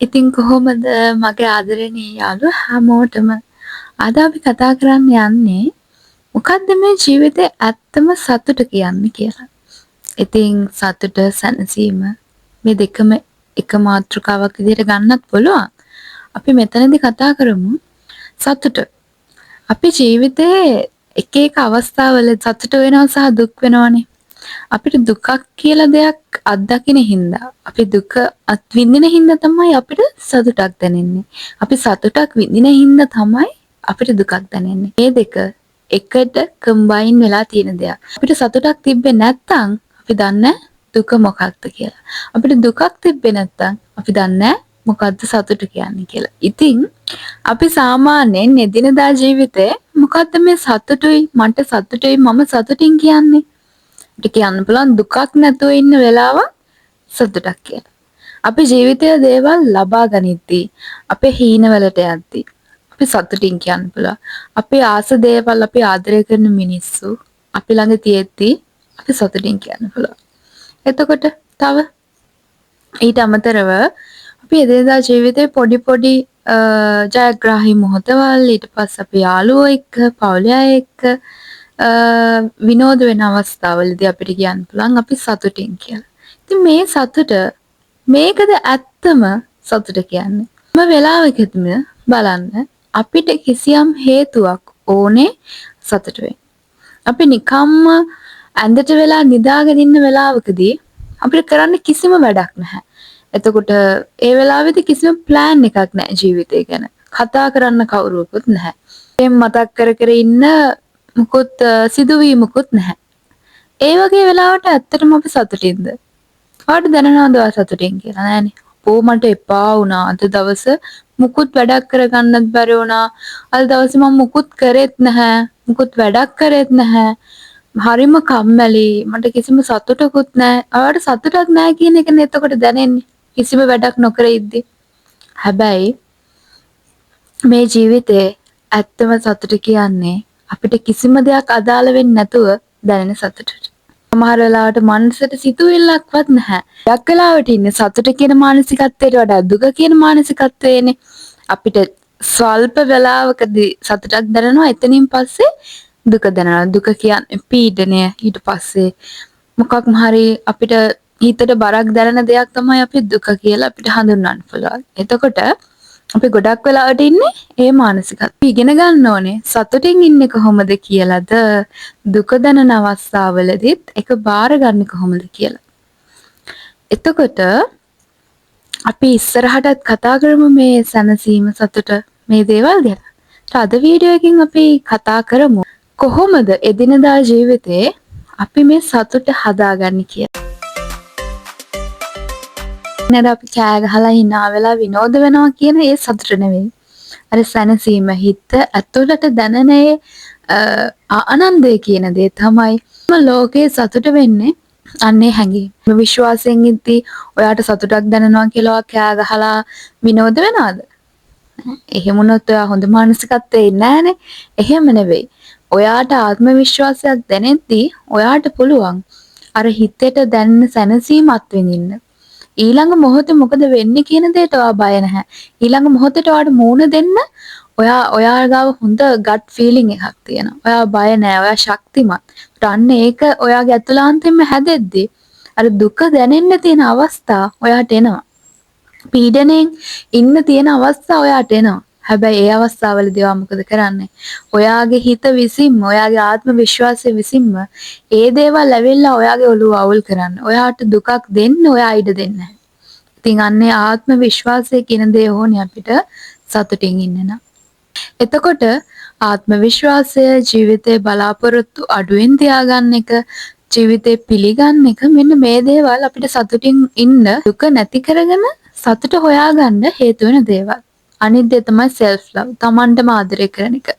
ඉතින් කොහොමද මගේ ආදරණීය යාළුවෝ හැමෝටම අද අපි කතා කරන්න යන්නේ මොකද්ද මේ ජීවිතේ ඇත්තම සතුට කියන්නේ කියලා. ඉතින් සතුට සැනසීම මේ දෙකම එක මාතෘකාවක් විදිහට ගන්නත් පුළුවන්. අපි මෙතනදී කතා කරමු සතුට. අපි ජීවිතේ එක එක අවස්ථාවල සතුට වෙනවා සහ දුක් වෙනවනේ. අපිට දුකක් කියලා දෙයක් අත්දකින්න හින්දා අපි දුක අත්විඳින හින්දා තමයි අපිට සතුටක් දැනෙන්නේ. අපි සතුටක් විඳින හින්දා තමයි අපිට දුකක් දැනෙන්නේ. මේ දෙක එකට කම්බයින් වෙලා තියෙන දෙයක්. අපිට සතුටක් තිබ්බේ නැත්නම් අපි දන්නේ දුක මොකක්ද කියලා. අපිට දුකක් තිබ්බේ නැත්නම් අපි දන්නේ මොකද්ද සතුට කියන්නේ කියලා. ඉතින් අපි සාමාන්‍යයෙන් එදිනදා ජීවිතේ මොකද්ද මේ සතුටුයි මට සතුටුයි මම සතුටින් කියන්නේ? අපිට කියන්න පුළුවන් දුකක් නැතුව ඉන්න වෙලාව සතුටක් කියලා. අපි ජීවිතයේ දේවල් ලබා ගනිද්දී අපේ හීනවලට යද්දී අපි සතුටින් කියන්න පුළුවන්. අපි ආස දේවල් අපි ආදරය කරන මිනිස්සු අපි ළඟ තියෙද්දී අපි සතුටින් කියන්න පුළුවන්. එතකොට තව ඊට අමතරව අපි එදිනදා ජීවිතේ පොඩි පොඩි ජයග්‍රාහී මොහොතවල් ඊට පස්සේ අපි යාළුවෝ එක්ක පවුලේ අය එක්ක විනෝද වෙන අවස්ථාවලදී අපිට කියන්න පුළුවන් අපි සතුටින් කියලා. ඉතින් මේ සතුට මේකද ඇත්තම සතුට කියන්නේ. මේ වෙලාවකදීම බලන්න අපිට කිසියම් හේතුවක් ඕනේ සතුට වෙන්න. අපි නිකම්ම ඇඳට වෙලා නිදාගෙන ඉන්න වෙලාවකදී අපිට කරන්න කිසිම වැඩක් නැහැ. එතකොට ඒ වෙලාවේදී කිසිම ප්ලෑන් එකක් නැහැ ජීවිතය ගැන. කතා කරන්න කවුරුවකුත් නැහැ. මේ මතක් කර කර ඉන්න මුකුත් සිදුවීමකුත් නැහැ. ඒ වගේ වෙලාවට ඇත්තටම අපි සතුටින්ද? කාට දැනනවද සතුටින් කියලා නෑනේ. අපෝ මට එපා වුණා අද දවස මුකුත් වැඩක් කරගන්නත් බැරි වුණා. අද දවසේ මම මුකුත් කරෙත් නැහැ. මුකුත් වැඩක් කරෙත් නැහැ. හරිම කම්මැලි. මට කිසිම සතුටකුත් නැහැ. ඔයාලට සතුටක් නැහැ කියන එකනේ එතකොට දැනෙන්නේ. කිසිම වැඩක් නොකර ඉද්දි. හැබැයි මේ ජීවිතේ ඇත්තම සතුට කියන්නේ අපිට කිසිම දෙයක් අදාළ වෙන්නේ නැතුව දැනෙන සතුටට. සමහර වෙලාවට මනසට සිතුවිල්ලක්වත් නැහැ. යක් වෙලාවට ඉන්නේ සතුට කියන මානසිකත්වයට වඩා දුක කියන මානසිකත්වයේනේ. අපිට ස්වල්ප වෙලාවකදී සතුටක් දැනෙනවා එතනින් පස්සේ දුක දැනෙනවා. දුක කියන්නේ පීඩනය. ඊට පස්සේ මොකක්ම හරි අපිට හිතට බරක් දැනෙන දෙයක් තමයි අපි දුක කියලා අපිට හඳුන්වන්න පුළුවන්. එතකොට අපි ගොඩක් වෙලාවට ඉන්නේ ඒ මානසිකත්වය. අපි ඉගෙන ගන්න ඕනේ සතුටින් ඉන්නේ කොහොමද කියලාද දුක දැනෙන අවස්ථාවලදීත් ඒක බාර ගන්න කොහොමද කියලා. එතකොට අපි ඉස්සරහටත් කතා කරමු මේ සැනසීම සතුට මේ දේවල් ගැන. අද වීඩියෝ එකකින් අපි කතා කරමු කොහොමද එදිනදා ජීවිතේ අපි මේ සතුට හදාගන්නේ කියලා. නේද අපි කෑ ගහලා hina වෙලා විනෝද වෙනවා කියන ඒ සතුට නෙවෙයි. අර සැනසීම හිත ඇතුළට දැනෙන ආනන්දය කියන දේ තමයි ලෝකේ සතුට වෙන්නේ. අන්නේ හැඟීම. විශ්වාසයෙන් ඉද්දි ඔයාට සතුටක් දැනෙනවා කියලා කෑ ගහලා විනෝද වෙනවද? එහෙම වුණොත් ඔයා හොඳ මානසිකත්වයේ නෑනේ. එහෙම නෙවෙයි. ඔයාට ආත්ම විශ්වාසයක් දැනෙද්දී ඔයාට පුළුවන් අර හිතේට දැනෙන සැනසීම අත්විඳින්න. ඊළඟ මොහොතේ මොකද වෙන්නේ කියන දෙයට ඔයා බය නැහැ. ඊළඟ මොහොතේට ඔයාට මූණ දෙන්න ඔයා ගාව හොඳ ගට් ෆීලිං එකක් තියෙනවා. ඔයා බය නැහැ. ඔයා ශක්තිමත්. අන්න ඒක ඔයාගේ ඇතුළාන්තයෙන්ම හැදෙද්දී අර දුක දැනෙන්න තියෙන අවස්ථා ඔයාට එනවා. පීඩණයෙන් ඉන්න තියෙන අවස්ථා ඔයාට එනවා. හැබැයි ඒ අවස්ථාවලදී ඔයා මොකද කරන්නේ? ඔයාගේ හිත විසින්ම ඔයාගේ ආත්ම විශ්වාසය විසින්ම ඒ දේවල් ඇවිල්ලා ඔයාගේ ඔළුව අවුල් කරන්න. ඔයාට දුකක් දෙන්න ඔයා ඉඩ දෙන්නේ නැහැ. ඉතින් අන්නේ ආත්ම විශ්වාසය කියන දේ ඕනේ අපිට සතුටින් ඉන්න නම්. එතකොට ආත්ම විශ්වාසය ජීවිතේ බලාපොරොත්තු අඩුවෙන් තියාගන්න එක ජීවිතේ පිළිගන්න එක මෙන්න මේ දේවල් අපිට සතුටින් ඉන්න දුක නැති කරගෙන සතුට හොයාගන්න හේතු වෙන දේවල්. අනිත් දේ තමයි self love. තමන්ටම ආදරය කරන එක.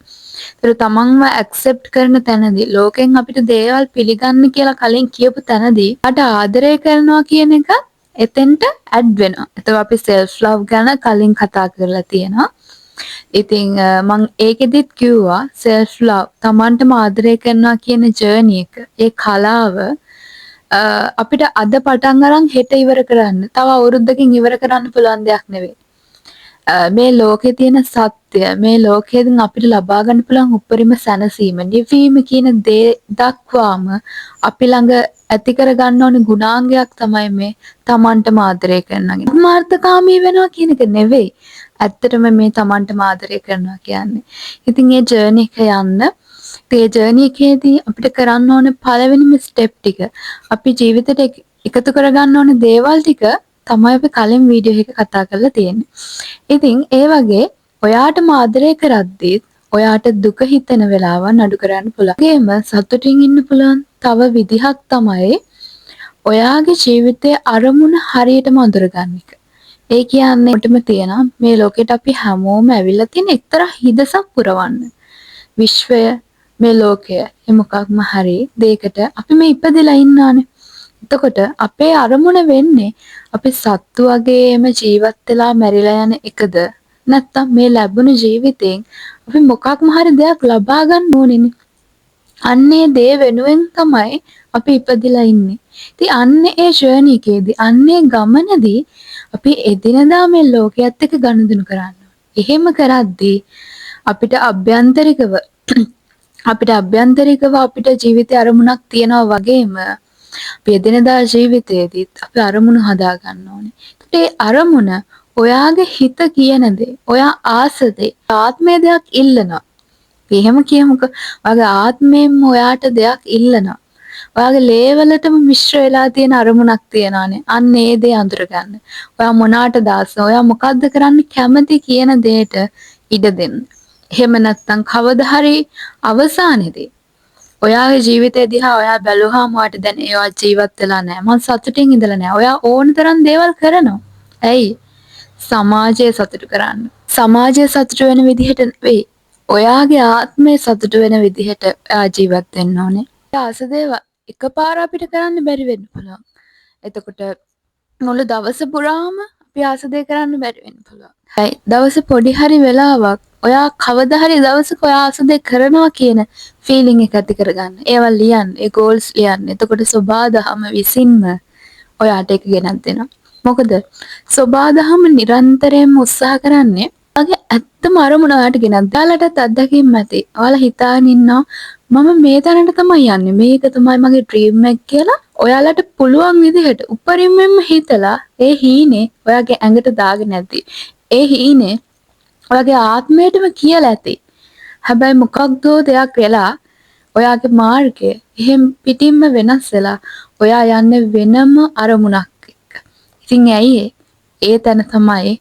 ඒතර තමන්ව accept කරන තැනදී ලෝකෙන් අපිට දේවල් පිළිගන්න කියලා කලින් කියපු තැනදී අට ආදරය කරනවා කියන එක එතෙන්ට add වෙනවා. ඒතර අපි self love ගැන කලින් කතා කරලා තියෙනවා. ඉතින් මම ඒකෙදිත් කිව්වා self love තමන්ටම ආදරය කරනවා කියන journey එක. ඒ කලාව අපිට අද පටන් අරන් හෙට ඉවර කරන්න. තව අවුරුද්දකින් ඉවර කරන්න පුළුවන් දෙයක් නෙවෙයි. මේ ලෝකේ තියෙන සත්‍ය, මේ ලෝකයෙන් අපිට ලබා ගන්න පුළුවන් උපරිම සැනසීම, නිවීම කියන දේ දක්වාම අපි ළඟ ඇති කර ගන්න ඕනේ ගුණාංගයක් තමයි මේ තමන්ටම ආදරය කරනගේ. මාර්ථකාමී වෙනවා කියන එක නෙවෙයි. ඇත්තටම මේ තමන්ටම ආදරය කරනවා කියන්නේ. ඉතින් මේ ජර්නි එක යන්න, ඒ ජර්නි එකේදී අපිට කරන්න ඕනේ පළවෙනිම ස්ටෙප් ටික, අපි ජීවිතේට එකතු කරගන්න ඕනේ දේවල් ටික තමයි අපි කලින් වීඩියෝ එක කතා කරලා තියෙන්නේ. ඉතින් ඒ වගේ ඔයාටම ආදරය කරද්දී ඔයාට දුක හිතෙන වෙලාවන් අඩු කරන්න පුළුවන්. ඒකෙම සතුටින් ඉන්න පුළුවන් තව විදිහක් තමයි ඔයාගේ ජීවිතයේ අරමුණ හරියටම අඳුරගන්න එක. ඒ කියන්නේ ඔටම තියෙනවා මේ ලෝකෙට අපි හැමෝම ඇවිල්ලා තියෙන එක්තරා හිදසක් පුරවන්න. විශ්වය, මේ ලෝකය, ඒ මොකක්ම හරි දෙයකට අපි මේ ඉපදෙලා ඉන්නානේ. එතකොට අපේ අරමුණ වෙන්නේ අපි සත්තු වගේම ජීවත් වෙලා මැරිලා යන එකද, නැත්නම් මේ ලැබුණු ජීවිතයෙන් අපි මොකක්ම හරි දෙයක් ලබා ගන්න ඕනේනේ. අන්නේ දේ වෙනුවෙන් තමයි අපි ඉපදිලා ඉන්නේ. ඉතින් අන්නේ ඒ ජර්නි එකේදී, අන්නේ ගමනේදී අපි එදිනදා මේ ලෝකයේත් එක්ක ගනුදෙනු කරන්න. එහෙම කරද්දී අපිට අභ්‍යන්තරිකව අපිට ජීවිතේ අරමුණක් තියනවා වගේම අපි එදිනදා ජීවිතයේදීත් අපි අරමුණු හදා ගන්න ඕනේ. ඒකට ඒ අරමුණ ඔයාගේ හිත කියන දේ, ඔයා ආස දේ, ආත්මයේ දෙයක් ඉල්ලනවා. එහෙම කියමුකෝ. ඔයාගේ ආත්මයෙන්ම ඔයාට දෙයක් ඉල්ලනවා. ඔයාගේ ලේවලටම මිශ්‍ර වෙලා තියෙන අරමුණක් තියනවානේ. අන්න ඒ දේ අඳුරගන්න. ඔයා මොනාට දාස, ඔයා මොකද්ද කරන්න කැමති කියන දෙයට ඉඩ දෙන්න. එහෙම නැත්නම් කවදා හරි අවසානයේදී ඔයාගේ ජීවිතය දිහා ඔයා බැලුවාම ඔයාට දැනෙන්නේ ඔයා ජීවත් වෙලා නැහැ. මං සතුටින් ඉඳලා නැහැ. ඔයා ඕන තරම් දේවල් කරනවා. ඇයි? සමාජය සතුටු කරන්න. සමාජය සතුටු වෙන විදිහට නෙවෙයි. ඔයාගේ ආත්මය සතුටු වෙන විදිහට ඔයා ජීවත් වෙන්න ඕනේ. ආස දේවල් එකපාර අපිට කරන්න බැරි වෙන්න පුළුවන්. එතකොට මුළු දවස පුරාම අපි ආස දේ කරන්න බැරි වෙන්න පුළුවන්. දවසේ පොඩි හරි වෙලාවක් ඔයා කවදා හරි දවසක ඔයා ආස දේ කරනවා කියන ෆීලිං එක ඇති කරගන්න. ඒවා ලියන්න, ඒ ගෝල්ස් ලියන්න. එතකොට සබාදහම විසින්ම ඔයාට ඒක ගෙනත් දෙනවා. මොකද සබාදහම නිරන්තරයෙන්ම උත්සාහ කරන්නේ ඔයාගේ ඇත්තම අරමුණ ඔයාට ගෙනත් දාලටත් අත්දැකීම් ඇති. ඔයාලා හිතාගෙන ඉන්නවා මම මේ තැනට තමයි යන්නේ. මේක තමයි මගේ ඩ්‍රීම් එක කියලා. ඔයාලට පුළුවන් විදිහට උපරිමයෙන්ම හිතලා ඒ හීනේ ඔයාගේ ඇඟට දාගෙන ඇති. ඒ හීනේ ඔයාගේ ආත්මයටම කියලා ඇති. හැබැයි මොකක්ද දෙයක් වෙලා ඔයාගේ මාර්ගය එහෙම් පිටින්ම වෙනස් වෙලා ඔයා යන්නේ වෙනම අරමුණක් එක්ක. ඉතින් ඇයි ඒ තැන තමයි,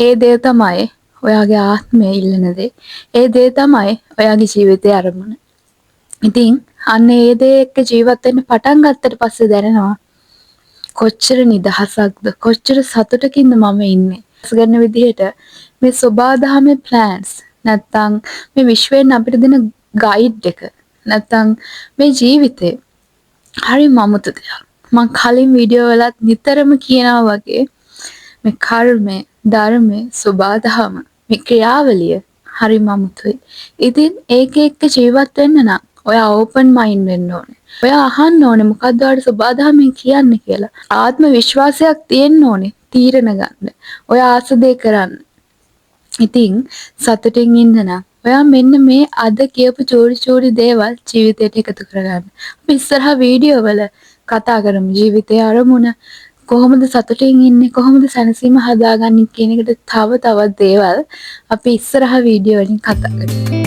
ඒ දේ තමයි ඔයාගේ ආත්මය ඉල්ලන දේ. ඒ දේ තමයි ඔයාගේ ජීවිතයේ අරමුණ. ඉතින් අන්න ඒ දේ එක්ක ජීවත් වෙන්න පටන් ගත්තට පස්සේ දැනෙනවා කොච්චර නිදහසක්ද, කොච්චර සතුටකින්ද මම ඉන්නේ. ගන්න විදිහට මේ සබාදහමේ ප්ලෑන්ස් නැත්තම් මේ විශ්වයෙන් අපිට දෙන ගයිඩ් එක නැත්තම් මේ ජීවිතේ හරි මමුතු දෙයක්. මම කලින් වීඩියෝ වලත් නිතරම කියනවා වගේ මේ කර්මය, ධර්මය, සබාදහම මේ ක්‍රියාවලිය හරි මමුතුයි. ඉතින් ඒක එක්ක ජීවත් වෙන්න නම් ඔයා ඕපන් මයින්ඩ් වෙන්න ඕනේ. ඔයා අහන්න ඕනේ මොකද්ද ඔයාට සබාදහමෙන් කියන්නේ කියලා. ආත්ම විශ්වාසයක් තියෙන්න ඕනේ තීරණ ගන්න. ඔයා ආස දේ කරන්න. ඉතින් සතුටින් ඉන්න නම් ඔයා මෙන්න මේ අද කියපු චූරි දේවල් ජීවිතයට එකතු කරගන්න. අපි ඉස්සරහා වීඩියෝ වල කතා කරමු ජීවිතයේ අරමුණ කොහොමද සතුටින් ඉන්නේ, කොහොමද සැනසීම හදාගන්නේ කියන එකට තව තවත් දේවල් අපි ඉස්සරහා වීඩියෝ වලින් කතා කරමු.